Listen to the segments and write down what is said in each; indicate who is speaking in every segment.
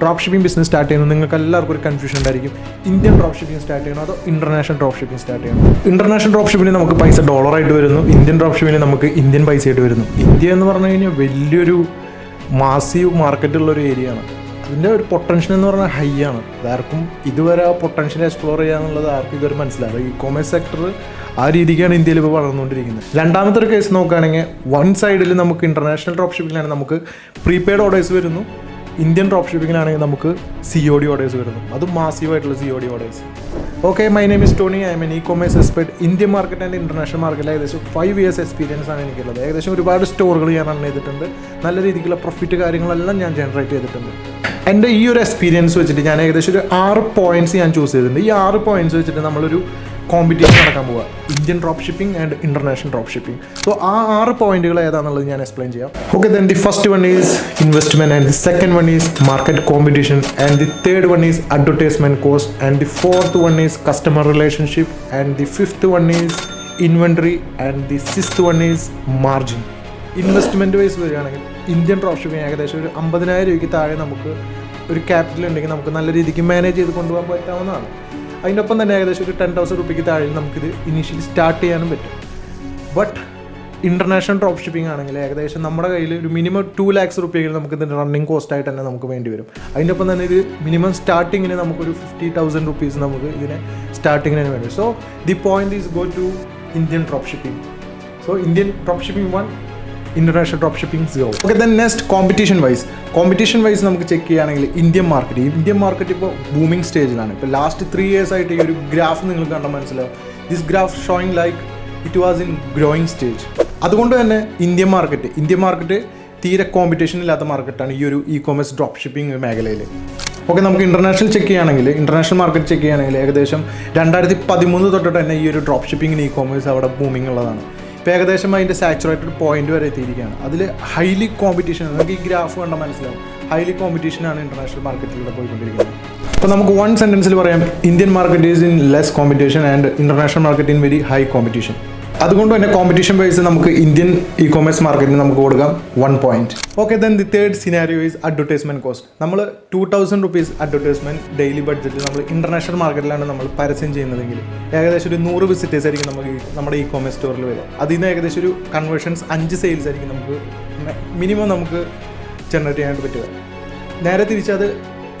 Speaker 1: Drop shipping business start ചെയ്യുന്നത് നിങ്ങൾക്ക് എല്ലാവർക്കും ഒരു കൺഫ്യൂഷൻ ഉണ്ടായിരിക്കും. ഇന്ത്യൻ ഡ്രോപ്പ് ഷിപ്പിംഗ് സ്റ്റാർട്ട് ചെയ്യണോ അതോ ഇന്റർനാഷണൽ ഡ്രോപ്പ് ഷിപ്പിംഗ് സ്റ്റാർട്ട് ചെയ്യണം? ഇന്റർനാഷണൽ ഡ്രോപ്പ് ഷിപ്പിംഗിന് നമുക്ക് പൈസ ഡോളറായിട്ട് വരുന്നു, ഇന്ത്യൻ ഡ്രോപ്പ് ഷിപ്പിംഗിന് നമുക്ക് ഇന്ത്യൻ പൈസയായിട്ട് വരുന്നു. ഇന്ത്യ എന്ന് പറഞ്ഞു കഴിഞ്ഞാൽ വലിയൊരു മാസീവ് മാർക്കറ്റുള്ളൊരു ഏരിയ ആണ്. അതിൻ്റെ ഒരു പൊട്ടൻഷ്യൽ എന്ന് പറഞ്ഞാൽ ഹൈ ആണ്. അതാർക്കും ഇതുവരെ ആ പൊട്ടൻഷ്യൽ എക്സ്പ്ലോർ ചെയ്യാന്നുള്ളത് ആർക്കും ഇതുവരെ മനസ്സിലാവും. ഈ കൊമേഴ്സ് സെക്ടർ ആ രീതിക്കാണ് ഇന്ത്യയിൽ ഇപ്പോൾ വളർന്നുകൊണ്ടിരിക്കുന്നത്. രണ്ടാമത്തെ ഒരു കേസ് നോക്കുകയാണെങ്കിൽ വൺ സൈഡിൽ നമുക്ക് ഇൻ്റർനാഷണൽ ഡ്രോപ്പ് ഷിപ്പിംഗിലാണ് നമുക്ക് പ്രീപെയ്ഡ് ഓർഡേഴ്സ് വരുന്നു, ഇന്ത്യൻ ഡ്രോപ്പ് ഷിപ്പിംഗിലാണെങ്കിൽ നമുക്ക് COD ഓർഡേഴ്സ് വരുന്നു, അതും മാസീവായിട്ടുള്ള COD orders. Okay, my name is Tony. I M N e-commerce expert. Indian market and international മാർക്കറ്റിൽ ഏകദേശം 5 years എക്സ്പീരിയൻസ് ആണ് എനിക്കുള്ളത്. ഏകദേശം ഒരുപാട് സ്റ്റോറുകൾ ഞാൻ റൺ ചെയ്തിട്ടുണ്ട്. നല്ല രീതിക്കുള്ള പ്രോഫിറ്റ് കാര്യങ്ങളെല്ലാം ഞാൻ ജനറേറ്റ് ചെയ്തിട്ടുണ്ട്. എൻ്റെ ഈ ഒരു എക്സ്പീരിയൻസ് വെച്ചിട്ട് ഞാൻ ഏകദേശം ഒരു 6 points ഞാൻ ചൂസ് ചെയ്തിട്ടുണ്ട്. ഈ 6 points വെച്ചിട്ട് നമ്മളൊരു കോമ്പറ്റീഷൻ നടക്കാൻ പോവുക, Indian drop shipping and international drop shipping. So ആ 6 പോയിന്റുകൾ ഏതാണെന്നുള്ളത് ഞാൻ എക്സ്പ്ലെയിൻ ചെയ്യാം. Okay, then the first one is investment, and the second one is market competition, and the third one is advertisement cost, and the fourth one is customer relationship, and the fifth one is inventory, and the sixth one is margin. Investment wise വരികയാണെങ്കിൽ Indian drop shipping ഏകദേശം ഒരു 50,000 രൂപയ്ക്ക് താഴെ നമുക്ക് ഒരു capital ഉണ്ടെങ്കിൽ നമുക്ക് നല്ല രീതിക്ക് മാനേജ് ചെയ്ത് കൊണ്ടുപോകാൻ പറ്റാവുന്നതാണ്. അതിനൊപ്പം തന്നെ ഏകദേശം ഒരു 10,000 രൂപയ്ക്ക് താഴെ നമുക്കിത് ഇനീഷ്യലി സ്റ്റാർട്ട് ചെയ്യാനും പറ്റും. ബട്ട് ഇൻ്റർനാഷണൽ ഡ്രോപ്പ് ഷിപ്പിംഗ് ആണെങ്കിൽ ഏകദേശം നമ്മുടെ കയ്യിൽ ഒരു മിനിമം 2 lakhs രൂപയെങ്കിലും നമുക്ക് ഇതിൻ്റെ റണ്ണിങ് കോസ്റ്റായിട്ട് തന്നെ നമുക്ക് വേണ്ടി വരും. അതിനൊപ്പം തന്നെ ഇത് മിനിമം സ്റ്റാർട്ടിങ്ങിന് നമുക്കൊരു 50,000 rupees നമുക്ക് ഇതിനെ സ്റ്റാർട്ടിങ്ങിന് വേണ്ടി. So the point is go to Indian drop shipping. So Indian drop shipping 1, international drop shipping 0. Okay, then next competition wise നമുക്ക് ചെക്ക് ചെയ്യുകയാണെങ്കിൽ ഇന്ത്യൻ മാർക്കറ്റ് ഇപ്പോൾ ബൂമിംഗ് സ്റ്റേജിലാണ്. ഇപ്പോൾ ലാസ്റ്റ് 3 years ആയിട്ട് ഈ ഒരു ഗ്രാഫ് നിങ്ങൾക്ക് കണ്ടാൽ മനസ്സിലാവും. This graph showing like it was in growing stage. അതുകൊണ്ട് തന്നെ ഇന്ത്യൻ മാർക്കറ്റ് തീരെ കോമ്പറ്റീഷൻ ഇല്ലാത്ത മാർക്കറ്റാണ് ഈ ഒരു ഇ-കൊമേഴ്സ് ഡ്രോപ്പ് ഷിപ്പിംഗ് മേഖലയിൽ. ഓക്കെ, നമുക്ക് ഇന്റർനാഷണൽ മാർക്കറ്റ് ചെക്ക് ചെയ്യുകയാണെങ്കിൽ ഏകദേശം 2013 തൊട്ടിട്ട് തന്നെ ഈ ഒരു ഡ്രോപ്പ് ഷിപ്പിംഗ് ഇ-കൊമേഴ്സ് അവിടെ ബൂമിംഗ് ഉള്ളതാണ്. ഇപ്പോൾ ഏകദേശം അതിൻ്റെ സാച്ചുറേറ്റഡ് പോയിന്റ് വരെ എത്തിയിരിക്കുകയാണ്. അതിൽ ഹൈലി കോമ്പറ്റീഷൻ, നമുക്ക് ഈ ഗ്രാഫ് കണ്ടാൽ മനസ്സിലാവും, ഹൈലി കോമ്പറ്റീഷനാണ് ഇന്റർനാഷണൽ മാർക്കറ്റിലൂടെ പോയിക്കൊണ്ടിരിക്കുന്നത്. അപ്പോൾ നമുക്ക് 1 sentence പറയാം, Indian market is in less competition and international market in very high competition. അതുകൊണ്ട് തന്നെ കോമ്പറ്റീഷൻ വൈസ് നമുക്ക് ഇന്ത്യൻ ഇ-കൊമേഴ്സ് മാർക്കറ്റിന് നമുക്ക് കൊടുക്കാം 1 point. Okay, then the third scenario is advertisement cost. നമ്മൾ 2,000 rupees അഡ്വർടൈസ്മെൻറ്റ് ഡെയിലി ബഡ്ജറ്റിൽ നമ്മൾ ഇൻ്റർനാഷണൽ മാർക്കറ്റിലാണ് നമ്മൾ പരസ്യം ചെയ്യുന്നതെങ്കിൽ ഏകദേശം ഒരു 100 visitors ആയിരിക്കും നമുക്ക് നമ്മുടെ ഇ-കൊമേഴ്സ് സ്റ്റോറിൽ വരിക. അതിൽ നിന്ന് ഏകദേശം ഒരു കൺവേർഷൻസ് 5 sales ആയിരിക്കും നമുക്ക് മിനിമം നമുക്ക് ജനറേറ്റ് ചെയ്യാനായിട്ട് പറ്റുക. നേരെ തിരിച്ചത്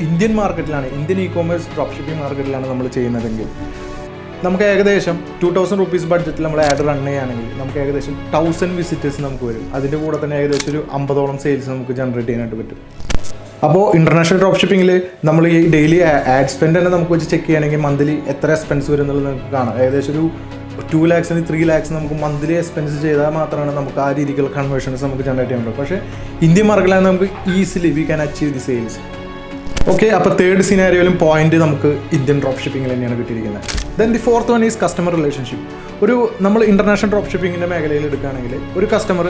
Speaker 1: ഇന്ത്യൻ ഇ-കൊമേഴ്സ് ഡ്രോപ്പ് ഷിപ്പിംഗ് മാർക്കറ്റിലാണ് നമ്മൾ ചെയ്യുന്നതെങ്കിൽ നമുക്ക് ഏകദേശം 2,000 rupees ബഡ്ജറ്റിൽ നമ്മൾ ആഡ് റൺ ചെയ്യുകയാണെങ്കിൽ നമുക്ക് ഏകദേശം 1,000 visitors നമുക്ക് വരും. അതിൻ്റെ കൂടെ തന്നെ ഏകദേശം ഒരു 50ഓളം സെയിൽസ് നമുക്ക് ജനറേറ്റ് ചെയ്യാനായിട്ട് പറ്റും. അപ്പോൾ ഇൻ്റർനാഷണൽ ഡ്രോപ്പ് ഷിപ്പിംഗിൽ നമ്മൾ ഈ ഡെയിലി ആഡ് സ്പെൻഡ് തന്നെ നമുക്ക് വെച്ച് ചെക്ക് ചെയ്യുകയാണെങ്കിൽ മന്ത്ലി എത്ര എക്സ്പെൻസ് വരും എന്നുള്ളത് നമുക്ക് കാണാം. ഏകദേശം ഒരു 2 lakhs 3 lakhs നമുക്ക് മന്ത്ലി എക്സ്പെൻസ് ചെയ്താൽ മാത്രമാണ് നമുക്ക് ആ രീതിക്കുള്ള കൺവേർഷൻസ് നമുക്ക് ജനറേറ്റ് ചെയ്യാൻ പറ്റും. പക്ഷേ ഇന്ത്യൻ മാർക്കറ്റിലാണ് നമുക്ക് easily we can achieve the sales. Okay, അപ്പോൾ തേർഡ് സിനാരിയോയിലും പോയിന്റ് നമുക്ക് ഇന്ത്യൻ ഡ്രോപ്പ് ഷിപ്പിംഗിൽ തന്നെയാണ് കിട്ടിയിരിക്കുന്നത്. Then the fourth one is customer relationship. നമ്മൾ ഇൻ്റർനാഷണൽ ഡ്രോപ്പ് ഷിപ്പിംഗിൻ്റെ മേഖലയിൽ എടുക്കുകയാണെങ്കിൽ ഒരു കസ്റ്റമർ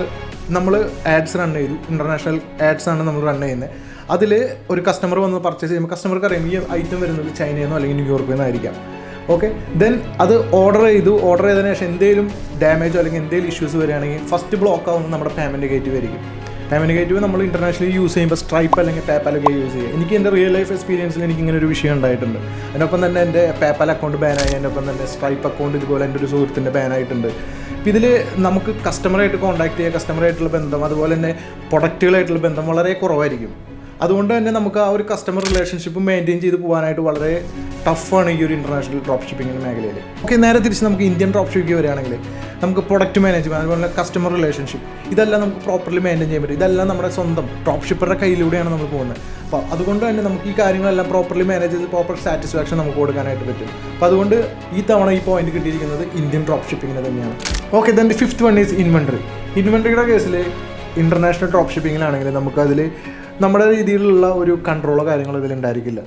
Speaker 1: നമ്മൾ ആഡ്സ് റൺ ചെയ്തു, ഇൻ്റർനാഷണൽ ആഡ്സ് ആണ് നമ്മൾ റൺ ചെയ്യുന്നത്. അതിൽ ഒരു കസ്റ്റമർ വന്ന് പർച്ചേസ് ചെയ്യുമ്പോൾ കസ്റ്റമർക്ക് അറിയാം ഈ ഐറ്റം വരുന്നത് ചൈനയിൽ നിന്നോ അല്ലെങ്കിൽ ന്യൂയോർക്കിൽ നിന്നായിരിക്കാം. ഓക്കെ, ദെൻ അത് ഓർഡർ ചെയ്തതിന് ശേഷം എന്തെങ്കിലും ഡാമേജോ അല്ലെങ്കിൽ എന്തെങ്കിലും ഇഷ്യൂസ് വരികയാണെങ്കിൽ ഫസ്റ്റ് ബ്ലോക്ക് ആവുന്നത് നമ്മുടെ പേയ്മെൻറ്റ് ഗേറ്റ് ആയിരിക്കും. പേയ്മെൻറ്റ് ഗേറ്റ് നമ്മൾ ഇൻ്റർനാഷണലി യൂസ് ചെയ്യുമ്പോൾ സ്ട്രൈപ്പ് അല്ലെങ്കിൽ പേപ്പാലൊക്കെ യൂസ് ചെയ്യുക. എനിക്ക് എൻ്റെ റിയൽ ലൈഫ് എക്സ്പീരിയൻസിൽ എനിക്ക് ഇങ്ങനെ ഒരു വിഷയം ഉണ്ടായിട്ടുണ്ട്. അതിനൊപ്പം തന്നെ എൻ്റെ പേപ്പാൽ അക്കൗണ്ട് ബാനായി, അതിനൊപ്പം തന്നെ സ്ട്രൈപ്പ് അക്കൗണ്ട് ഇതുപോലെ എൻ്റെ ഒരു സുഹൃത്തിൻ്റെ ബാനായിട്ടുണ്ട്. അപ്പോൾ ഇതിൽ നമുക്ക് കസ്റ്റമറായിട്ട് കോൺടാക്ട് ചെയ്യുക, കസ്റ്റമറായിട്ടുള്ള ബന്ധം, അതുപോലെ തന്നെ പ്രൊഡക്റ്റുകളായിട്ടുള്ള ബന്ധം വളരെ കുറവായിരിക്കും. അതുകൊണ്ട് തന്നെ നമുക്ക് ആ ഒരു കസ്റ്റമർ റിലേഷൻഷിപ്പ് മെയിൻറ്റെയിൻ ചെയ്ത് പോകാനായിട്ട് വളരെ ടഫാണ് ഈ ഒരു ഇൻ്റർനാഷണൽ ഡ്രോപ്പ് ഷിപ്പിംഗിൻ്റെ മേഖലയിൽ. ഓക്കെ, നേരെ തിരിച്ച് നമുക്ക് ഇന്ത്യൻ ഡ്രോപ്പ് ഷിപ്പിംഗ് വരികയാണെങ്കിൽ നമുക്ക് പ്രൊഡക്റ്റ് മാനേജ്മെൻറ്റ്, അതുപോലെ കസ്റ്റമർ റിലേഷൻഷിപ്പ്, ഇതെല്ലാം നമുക്ക് പ്രോപ്പർലി മെയിൻറ്റെയിൻ ചെയ്യാൻ പറ്റും. ഇതെല്ലാം നമ്മുടെ സ്വന്തം ഡ്രോപ്പ് ഷിപ്പറുടെ കയ്യിലൂടെയാണ് നമ്മൾ പോകുന്നത്. അപ്പോൾ അതുകൊണ്ട് തന്നെ നമുക്ക് ഈ കാര്യങ്ങളെല്ലാം പ്രോപ്പർലി മാനേജ് ചെയ്ത് പ്രോപ്പർ സാറ്റിസ്ഫാക്ഷൻ നമുക്ക് കൊടുക്കാനായിട്ട് പറ്റും. അപ്പോൾ അതുകൊണ്ട് ഈ തവണ ഈ പോയിന്റ് കിട്ടിയിരിക്കുന്നത് ഇന്ത്യൻ ഡ്രോപ്പ് ഷിപ്പിങ്ങിന് തന്നെയാണ്. Okay, then the fifth one is ഇൻവെൻട്രിയുടെ കേസിൽ ഇൻ്റർനാഷണൽ ഡ്രോപ്പ് ഷിപ്പിങ്ങിലാണെങ്കിൽ നമുക്കതിൽ നമ്മുടെ രീതിയിലുള്ള ഒരു കൺട്രോളോ കാര്യങ്ങളോ ഇതിലുണ്ടായിരിക്കില്ല.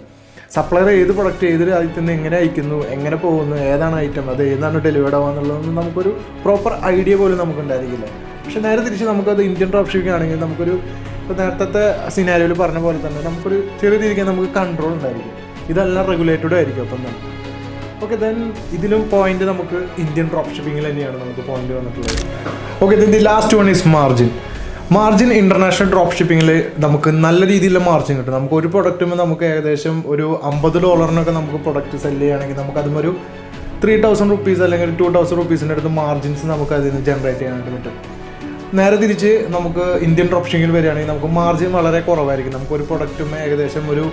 Speaker 1: സപ്ലയർ ഏത് പ്രൊഡക്റ്റ് ഏത് രാജ്യത്ത് നിന്ന് എങ്ങനെ അയക്കുന്നു, എങ്ങനെ പോകുന്നു, ഏതാണ് ഐറ്റം, അത് ഏതാണ് ഡെലിവേർഡ് ആവാന്നുള്ളതൊന്നും നമുക്കൊരു പ്രോപ്പർ ഐഡിയ പോലും നമുക്കുണ്ടായിരിക്കില്ല. പക്ഷേ നേരെ തിരിച്ച് നമുക്കത് ഇന്ത്യൻ ഡ്രോപ്പ് ഷിപ്പിംഗ് ആണെങ്കിൽ നമുക്കൊരു ഇപ്പോൾ നേരത്തെ സിനാരിയോയിൽ പറഞ്ഞ പോലെ തന്നെ നമുക്കൊരു ചെറിയ രീതിക്ക് നമുക്ക് കൺട്രോൾ ഉണ്ടായിരിക്കും. ഇതെല്ലാം റെഗുലേറ്റഡ് ആയിരിക്കും അപ്പം തന്നെ. ഓക്കെ, ദെൻ ഇതിലും പോയിന്റ് നമുക്ക് ഇന്ത്യൻ ഡ്രോപ്പ് ഷിപ്പിംഗിൽ തന്നെയാണ് നമുക്ക് പോയിന്റ് വന്നിട്ടുള്ളത്. Okay, then the last one is margin. Margin international drop ഷിപ്പിങ്ങിൽ നമുക്ക് നല്ല രീതിയിലുള്ള മാർജിൻ കിട്ടും. നമുക്ക് ഒരു പ്രൊഡക്റ്റുമ്പോൾ നമുക്ക് ഏകദേശം ഒരു $50 നമുക്ക് പ്രൊഡക്റ്റ് സെല് ചെയ്യുകയാണെങ്കിൽ നമുക്ക് അതും ഒരു 3,000 rupees അല്ലെങ്കിൽ 2,000 rupees അടുത്ത് മാർജിൻസ് നമുക്ക് അതിൽ നിന്ന് ജനറേറ്റ് ചെയ്യാനായിട്ട് പറ്റും. നേരെ തിരിച്ച് നമുക്ക് ഇന്ത്യൻ ഡ്രോപ്പ് ഷിപ്പിങ്ങിൽ വരികയാണെങ്കിൽ നമുക്ക് മാർജിൻ വളരെ കുറവായിരിക്കും. നമുക്ക് ഒരു പ്രൊഡക്റ്റും ഏകദേശം ഒരു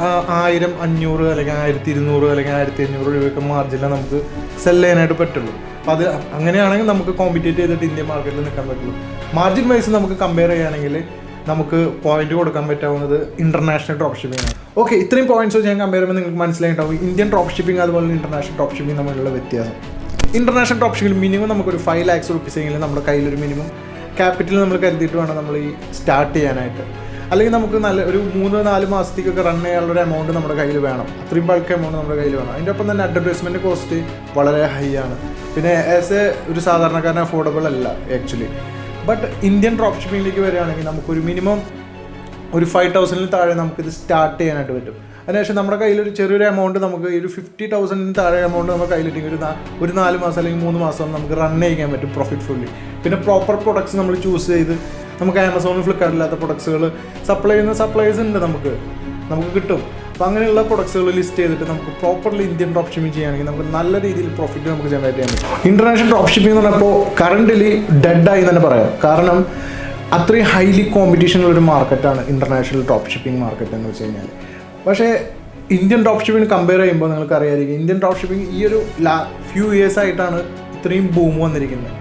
Speaker 1: 1,000, 500 അല്ലെങ്കിൽ 1,200 അല്ലെങ്കിൽ 1,500 രൂപയൊക്കെ മാർജിനിൽ നമുക്ക് സെല് ചെയ്യാനായിട്ട് പറ്റുള്ളൂ. അപ്പോൾ അത് അങ്ങനെയാണെങ്കിൽ നമുക്ക് കോമ്പറ്റേറ്റ് ചെയ്തിട്ട് ഇന്ത്യൻ മാർക്കറ്റിൽ നിൽക്കാൻ പറ്റുള്ളൂ. മാർജിൻ വൈസ് നമുക്ക് കമ്പയർ ചെയ്യുകയാണെങ്കിൽ നമുക്ക് പോയിന്റ് കൊടുക്കാൻ പറ്റാവുന്നത് ഇൻ്റർനാഷണൽ ഡ്രോപ്പ് ഷിപ്പിംഗ് ആണ്. ഓക്കെ, ഇത്രയും പോയിന്റ്സ് ഞാൻ കമ്പയർ ചെയ്യുമ്പോൾ നിങ്ങൾക്ക് മനസ്സിലായിട്ടുണ്ടാവും ഇന്ത്യൻ ഡ്രോപ്പ് ഷിപ്പിംഗ് അതുപോലെ ഇൻ്റർനാഷണൽ ഡ്രോപ്പ് ഷിപ്പിംഗ് തമ്മിലുള്ള വ്യത്യാസം. ഇൻ്റർനാഷണൽ ഡ്രോപ്പ് ഷിപ്പിംഗ് മിനിമം നമുക്കൊരു 5 lakhs rupees എങ്കിലും നമ്മുടെ കയ്യിലൊരു മിനിമം ക്യാപിറ്റൽ നമ്മൾ കരുതിയിട്ട് വേണം നമ്മൾ ഈ സ്റ്റാർട്ട് ചെയ്യാനായിട്ട്. അല്ലെങ്കിൽ നമുക്ക് നല്ല ഒരു 3-4 മാസത്തേക്കൊക്കെ റൺ ചെയ്യാനുള്ളൊരു എമൗണ്ട് നമ്മുടെ കയ്യിൽ വേണം. അത്രയും ബൾക്ക് എമൗണ്ട് നമ്മുടെ കയ്യിൽ വേണം. അതിൻ്റെ ഒപ്പം തന്നെ അഡ്വർടൈസ്മെൻറ്റ് കോസ്റ്റ് വളരെ ഹൈ ആണ്. പിന്നെ ആസ് എ ഒരു സാധാരണക്കാരൻ അഫോർഡബിൾ അല്ല ആക്ച്വലി. ബട്ട് ഇന്ത്യൻ ഡ്രോപ്പ് ഷിപ്പിങ്ങിലേക്ക് വരികയാണെങ്കിൽ നമുക്കൊരു മിനിമം ഒരു 5,000 താഴെ നമുക്കിത് സ്റ്റാർട്ട് ചെയ്യാനായിട്ട് പറ്റും. അതിനുശേഷം നമ്മുടെ കയ്യിലൊരു ചെറിയൊരു എമൗണ്ട് നമുക്ക് ഒരു 50,000 താഴെ എമൗണ്ട് നമ്മുടെ കയ്യിലിട്ടെങ്കിൽ ഒരു 4 മാസം അല്ലെങ്കിൽ 3 മാസം നമുക്ക് റൺ ചെയ്യാൻ പറ്റും പ്രോഫിറ്റ്ഫുള്ളി. പിന്നെ പ്രോപ്പർ പ്രൊഡക്ട്സ് നമ്മൾ ചൂസ് ചെയ്ത് നമുക്ക് ആമസോണിൽ ഫ്ലിപ്കാർട്ടില്ലാത്ത പ്രൊഡക്ട്സുകൾ സപ്ലൈ ചെയ്യുന്ന സപ്ലൈസ് ഉണ്ട്, നമുക്ക് കിട്ടും. അപ്പോൾ അങ്ങനെയുള്ള പ്രൊഡക്ട്സുകൾ ലിസ്റ്റ് ചെയ്തിട്ട് നമുക്ക് പ്രോപ്പർലി ഇന്ത്യൻ ഡ്രോപ്പ് ഷിപ്പിംഗ് ചെയ്യുകയാണെങ്കിൽ നമുക്ക് നല്ല രീതിയിൽ പ്രോഫിറ്റ് നമുക്ക് ജനറേറ്റ് ചെയ്യാൻ പറ്റും. ഇൻ്റർനാഷണൽ ഡ്രോപ്പ് ഷിപ്പിംഗ് എന്ന് പറഞ്ഞപ്പോൾ കറൻ്റ്ലി ഡെഡായി തന്നെ പറയാം. കാരണം അത്രയും ഹൈലി കോമ്പറ്റീഷനുള്ളൊരു മാർക്കറ്റാണ് ഇൻ്റർനാഷണൽ ഡ്രോപ്പ് ഷിപ്പിംഗ് മാർക്കറ്റ് എന്ന് വെച്ച് കഴിഞ്ഞാൽ. പക്ഷേ ഇന്ത്യൻ ഡ്രോപ്പ് ഷിപ്പിംഗ് കമ്പയർ ചെയ്യുമ്പോൾ നിങ്ങൾക്ക് അറിയാമായിരിക്കും ഇന്ത്യൻ ഡ്രോപ്പ് ഷിപ്പിംഗ് ഈ ഒരു ഫ്യൂ ഇയേഴ്സ് ആയിട്ടാണ് ഇത്രയും ബൂം വന്നിരിക്കുന്നത്.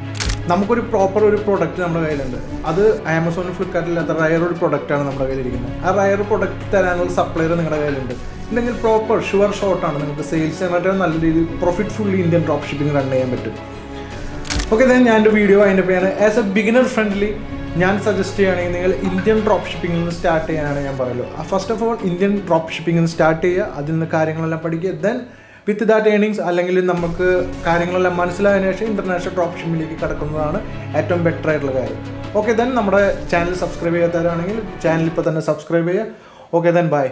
Speaker 1: നമുക്കൊരു പ്രോപ്പർ ഒരു പ്രൊഡക്റ്റ് നമ്മുടെ കയ്യിലുണ്ട്. അത് ആമസോണിൽ ഫ്ലിപ്കാർട്ടില്ലാത്ത റയർ ഒരു പ്രൊഡക്റ്റാണ് നമ്മുടെ കയ്യിലിരിക്കുന്നത്. ആ റയർ പ്രൊഡക്റ്റ് തരാനുള്ള സപ്ലയർ നിങ്ങളുടെ കയ്യിലുണ്ട്. ഇല്ലെങ്കിൽ പ്രോപ്പർ ഷുവർ ഷോട്ടാണ് നിങ്ങൾക്ക് സെയിൽസ് ചെയ്യാനായിട്ട് നല്ല രീതിയിൽ പ്രോഫിറ്റ്ഫുള്ളി ഇന്ത്യൻ ഡ്രോപ്പ് ഷിപ്പിംഗ് റൺ ചെയ്യാൻ പറ്റും. ഓക്കെ, ഞാൻ എൻ്റെ വീഡിയോ അതിൻ്റെ പേരാണ് ആസ് എ ബിഗിനർ ഫ്രണ്ട്ലി ഞാൻ സജസ്റ്റ് ചെയ്യുകയാണെങ്കിൽ നിങ്ങൾ ഇന്ത്യൻ ഡ്രോപ്പ് ഷിപ്പിംഗിൽ നിന്ന് സ്റ്റാർട്ട് ചെയ്യാനാണ് ഞാൻ പറയുള്ളൂ. First of all Indian drop ഷിപ്പിംഗിൽ നിന്ന് സ്റ്റാർട്ട് ചെയ്യുക, അതിൽ നിന്ന് കാര്യങ്ങളെല്ലാം പഠിക്കുക. ദെൻ വിത്ത് ദാറ്റ് ഏണിങ്സ് അല്ലെങ്കിൽ നമുക്ക് കാര്യങ്ങളെല്ലാം മനസ്സിലായതിനു ശേഷം ഇൻ്റർനാഷണൽ ഡ്രോപ്പ് ഷിപ്പിംഗിലേക്ക് കടക്കുന്നതാണ് ഏറ്റവും ബെറ്റർ ആയിട്ടുള്ള കാര്യം. ഓക്കെ, ദെൻ നമ്മുടെ ചാനൽ സബ്സ്ക്രൈബ് ചെയ്യാത്തവരാണെങ്കിൽ ചാനൽ ഇപ്പോൾ തന്നെ സബ്സ്ക്രൈബ് ചെയ്യുക. Okay, then bye.